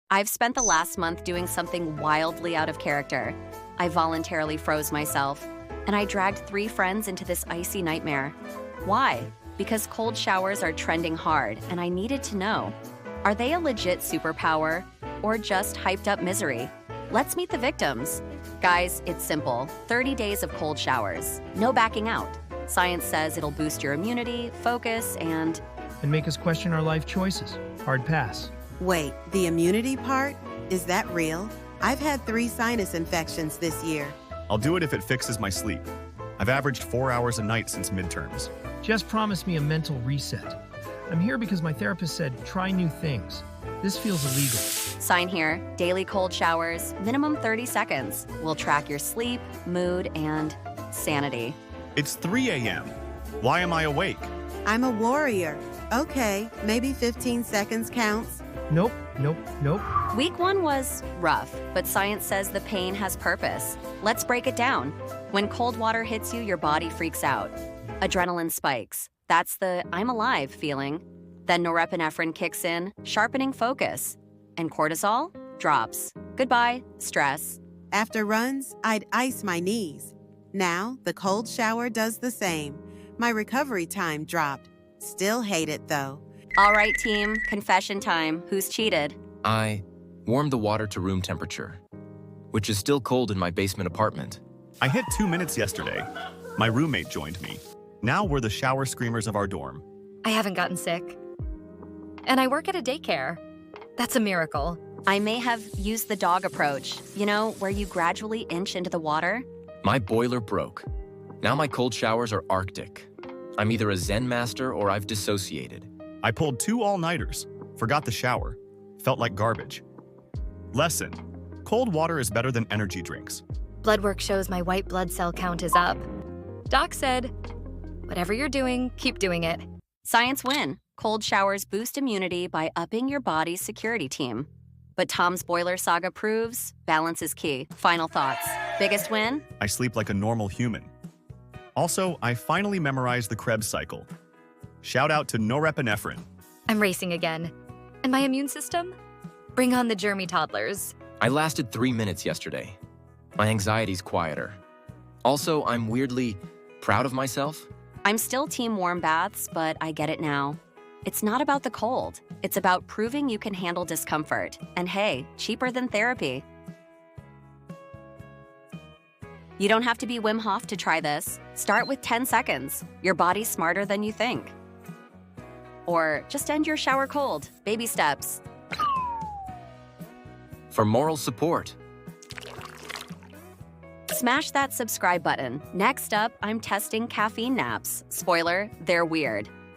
I've spent the last month doing something wildly out of character. I voluntarily froze myself, and I dragged 3 friends into this icy nightmare. Why? Because cold showers are trending hard, and I needed to know. Are they a legit superpower, or just hyped up misery? Let's meet the victims. Guys, it's simple. 30 days of cold showers. No backing out. Science says it'll boost your immunity, focus, and make us question our life choices. Hard pass. Wait, the immunity part? Is that real? I've had 3 sinus infections this year. I'll do it if it fixes my sleep. I've averaged 4 hours a night since midterms. Jess promised me a mental reset. I'm here because my therapist said, try new things. This feels illegal. sign here, daily cold showers, minimum 30 seconds. We'll track your sleep, mood, and sanity. It's 3 a.m. Why am I awake? I'm a warrior. Okay, maybe 15 seconds counts. Nope. Week 1 was rough, but science says the pain has purpose. Let's break it down. When cold water hits you, your body freaks out. Adrenaline spikes. That's the I'm alive feeling. Then norepinephrine kicks in, sharpening focus. And cortisol drops. Goodbye, stress. After runs, I'd ice my knees. Now, the cold shower does the same. My recovery time dropped. Still hate it, though. All right, team, confession time. Who's cheated? I warmed the water to room temperature, which is still cold in my basement apartment. I hit 2 minutes yesterday. My roommate joined me. Now we're the shower screamers of our dorm. I haven't gotten sick. And I work at a daycare. That's a miracle. I may have used the dog approach, where you gradually inch into the water. My boiler broke. Now my cold showers are Arctic. I'm either a Zen master or I've dissociated. I pulled 2 all-nighters, forgot the shower, felt like garbage. Lesson: cold water is better than energy drinks. Blood work shows my white blood cell count is up. Doc said, whatever you're doing, keep doing it. Science win. Cold showers boost immunity by upping your body's security team. But Tom's boiler saga proves balance is key. Final thoughts. Biggest win? I sleep like a normal human. Also, I finally memorized the Krebs cycle. Shout out to norepinephrine. I'm racing again. And my immune system? Bring on the germy toddlers. I lasted 3 minutes yesterday. My anxiety's quieter. Also, I'm weirdly proud of myself. I'm still team warm baths, but I get it now. It's not about the cold. It's about proving you can handle discomfort. And hey, cheaper than therapy. You don't have to be Wim Hof to try this. Start with 10 seconds. Your body's smarter than you think. Or just end your shower cold. Baby steps. For moral support. Smash that subscribe button. Next up, I'm testing caffeine naps. Spoiler, they're weird.